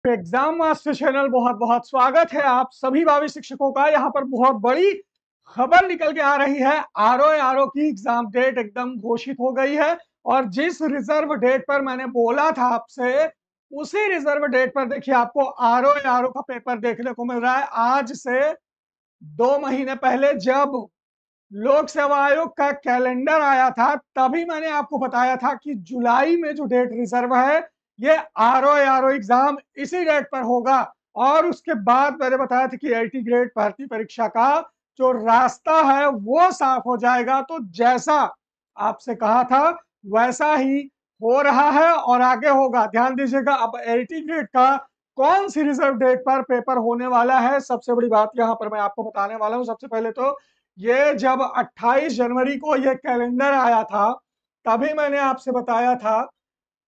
Exam master channel बहुत बहुत स्वागत है आप सभी भावी शिक्षकों का। यहाँ पर बहुत बड़ी खबर निकल के आ रही है। आरओ की एग्जाम डेट एकदम घोषित हो गई है और जिस रिजर्व डेट पर मैंने बोला था आपसे, उसी रिजर्व डेट पर देखिए आपको आरओ का पेपर देखने को मिल रहा है। आज से 2 महीने पहले जब लोक सेवा आयोग का कैलेंडर आया था, तभी मैंने आपको बताया था कि जुलाई में जो डेट रिजर्व है, ये आरओ एग्जाम इसी डेट पर होगा। और उसके बाद मैंने बताया था कि एलटी ग्रेड भर्ती परीक्षा का जो रास्ता है वो साफ हो जाएगा। तो जैसा आपसे कहा था वैसा ही हो रहा है और आगे होगा। ध्यान दीजिएगा, अब एलटी ग्रेड का कौन सी रिजर्व डेट पर पेपर होने वाला है, सबसे बड़ी बात यहां पर मैं आपको बताने वाला हूं। सबसे पहले तो ये जब 28 जनवरी को ये कैलेंडर आया था, तभी मैंने आपसे बताया था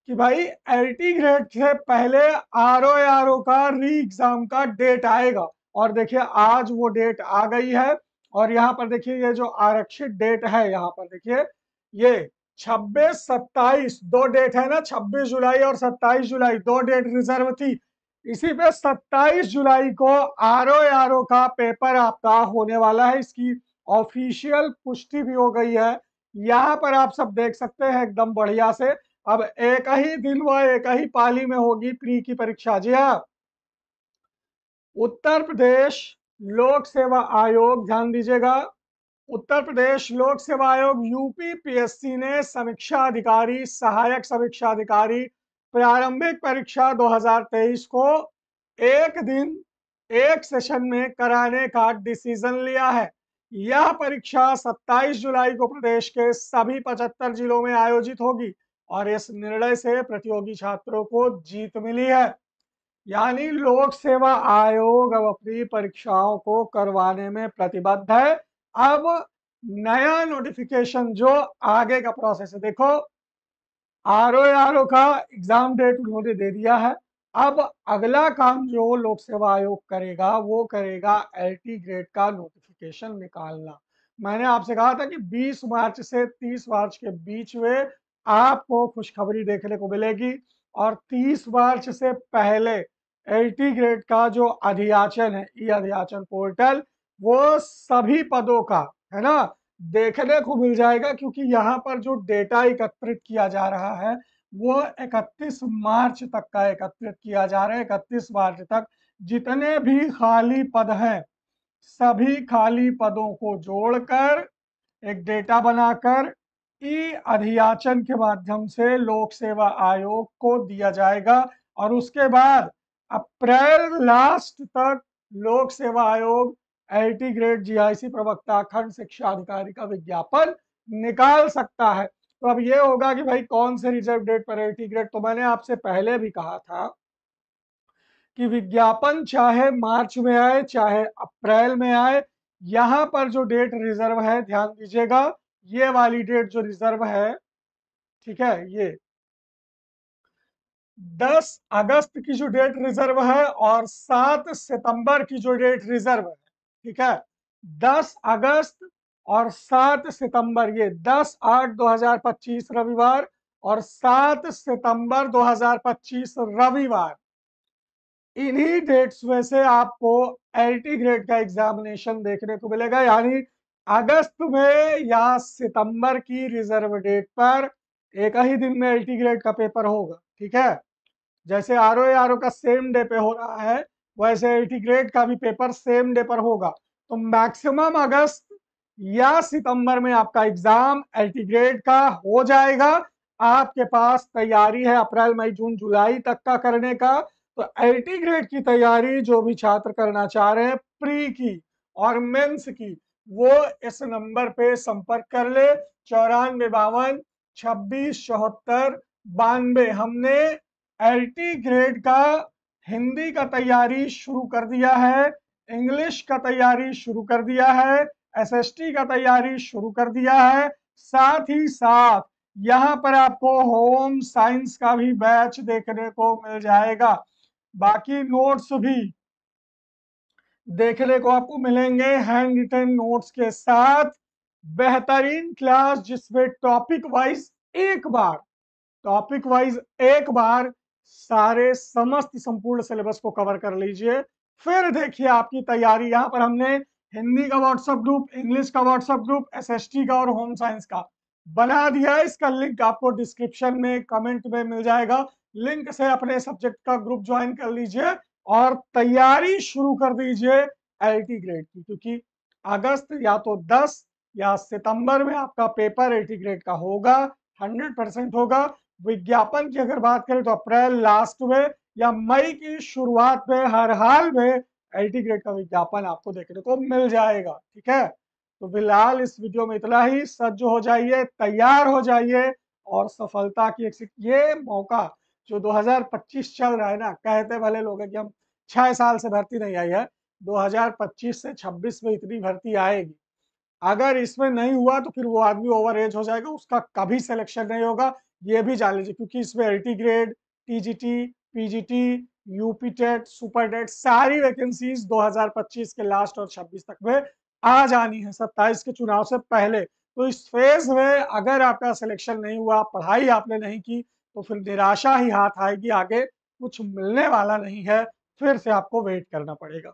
कि भाई एलटी ग्रेड से पहले आरओ का री एग्जाम का डेट आएगा। और देखिए आज वो डेट आ गई है। और यहाँ पर देखिए ये जो आरक्षित डेट है, यहाँ पर देखिए ये 26-27 दो डेट है ना, 26 जुलाई और 27 जुलाई दो डेट रिजर्व थी। इसी पे 27 जुलाई को आरओ का पेपर आपका होने वाला है। इसकी ऑफिशियल पुष्टि भी हो गई है। यहाँ पर आप सब देख सकते हैं एकदम बढ़िया से। अब एक ही दिन व एक ही पाली में होगी प्री की परीक्षा। जी हाँ, उत्तर प्रदेश लोक सेवा आयोग, ध्यान दीजिएगा, उत्तर प्रदेश लोक सेवा आयोग यूपी पीएससी ने समीक्षा अधिकारी, सहायक समीक्षा अधिकारी प्रारंभिक परीक्षा 2023 को एक दिन एक सेशन में कराने का डिसीजन लिया है। यह परीक्षा 27 जुलाई को प्रदेश के सभी 75 जिलों में आयोजित होगी और इस निर्णय से प्रतियोगी छात्रों को जीत मिली है। यानी लोक सेवा आयोग अब अपनी परीक्षाओं को करवाने में प्रतिबद्ध है। अब नया नोटिफिकेशन जो आगे का प्रोसेस है, देखो आरओ का एग्जाम डेट उन्होंने दे दिया है। अब अगला काम जो लोक सेवा आयोग करेगा वो करेगा एलटी ग्रेड का नोटिफिकेशन निकालना। मैंने आपसे कहा था कि 20 मार्च से 30 मार्च के बीच में आपको खुशखबरी देखने को मिलेगी और 30 मार्च से पहले एलटी ग्रेड का जो अधियाचन है, ई अधियाचन पोर्टल, वो सभी पदों का है ना देखने को मिल जाएगा। क्योंकि यहाँ पर जो डेटा एकत्रित किया जा रहा है वो 31 मार्च तक का एकत्रित किया जा रहा है। 31 मार्च तक जितने भी खाली पद हैं, सभी खाली पदों को जोड़कर एक डेटा बनाकर ई अधियाचन के माध्यम से लोक सेवा आयोग को दिया जाएगा। और उसके बाद अप्रैल लास्ट तक लोक सेवा आयोग एलटी ग्रेड जीआईसी प्रवक्ता खंड शिक्षा अधिकारी का विज्ञापन निकाल सकता है। तो अब ये होगा कि भाई कौन से रिजर्व डेट पर एलटी ग्रेड। तो मैंने आपसे पहले भी कहा था कि विज्ञापन चाहे मार्च में आए चाहे अप्रैल में आए, यहाँ पर जो डेट रिजर्व है, ध्यान दीजिएगा, ये वाली डेट जो रिजर्व है, ठीक है, ये 10 अगस्त की जो डेट रिजर्व है और 7 सितंबर की जो डेट रिजर्व है, ठीक है, 10 अगस्त और 7 सितंबर, ये 10/8/2025 रविवार और 7 सितंबर 2025 रविवार, इन्हीं डेट्स में से आपको एलटी ग्रेड का एग्जामिनेशन देखने को मिलेगा। यानी अगस्त में या सितंबर की रिजर्व डेट पर एक ही दिन में एलटी ग्रेड का पेपर होगा। ठीक है, जैसे आरओ का सेम डे पे हो रहा है, वैसे एलटी ग्रेड का भी पेपर सेम डे पर होगा। तो मैक्सिमम अगस्त या सितंबर में आपका एग्जाम एलटी ग्रेड का हो जाएगा। आपके पास तैयारी है अप्रैल मई जून जुलाई तक का करने का। तो एलटी ग्रेड की तैयारी जो भी छात्र करना चाह रहे हैं, प्री की और मेंस की, वो इस नंबर पे संपर्क कर ले, 9452267492। हमने एलटी ग्रेड का हिंदी का तैयारी शुरू कर दिया है, इंग्लिश का तैयारी शुरू कर दिया है, एसएसटी का तैयारी शुरू कर दिया है। साथ ही साथ यहाँ पर आपको होम साइंस का भी बैच देखने को मिल जाएगा। बाकी नोट्स भी देखने को आपको मिलेंगे हैंड रिटन नोट्स के साथ। बेहतरीन क्लास जिसमें टॉपिक वाइज एक बार सारे समस्त संपूर्ण सिलेबस को कवर कर लीजिए। फिर देखिए आपकी तैयारी। यहाँ पर हमने हिंदी का व्हाट्सएप ग्रुप, इंग्लिश का व्हाट्सएप ग्रुप, एसएसटी का और होम साइंस का बना दिया है। इसका लिंक आपको डिस्क्रिप्शन में कमेंट में मिल जाएगा। लिंक से अपने सब्जेक्ट का ग्रुप ज्वाइन कर लीजिए और तैयारी शुरू कर दीजिए एलटी ग्रेड की, क्योंकि अगस्त या तो 10 या सितंबर में आपका पेपर एलटी ग्रेड का होगा, 100% होगा। विज्ञापन की अगर बात करें तो अप्रैल लास्ट में या मई की शुरुआत में हर हाल में एलटी ग्रेड का विज्ञापन आपको देखने को मिल जाएगा। ठीक है, तो फिलहाल इस वीडियो में इतना ही। सज्ज हो जाइए, तैयार हो जाइए और सफलता की ये मौका जो 2025 चल रहा है ना, कहते भले लोग हैं कि हम 6 साल से भर्ती नहीं आई है, 2025 से 26 में इतनी भर्ती आएगी। अगर इसमें नहीं हुआ तो फिर वो आदमी ओवर एज हो जाएगा, उसका कभी सिलेक्शन नहीं होगा, ये भी जान लीजिए। क्योंकि इसमें LT grade, TGT, PGT, UP TET, super TET सारी वैकेंसीज 2025 के लास्ट और 26 तक में आ जानी है, 27 के चुनाव से पहले। तो इस फेज में अगर आपका सिलेक्शन नहीं हुआ, पढ़ाई आपने नहीं की, तो फिर निराशा ही हाथ आएगी, आगे कुछ मिलने वाला नहीं है, फिर से आपको वेट करना पड़ेगा।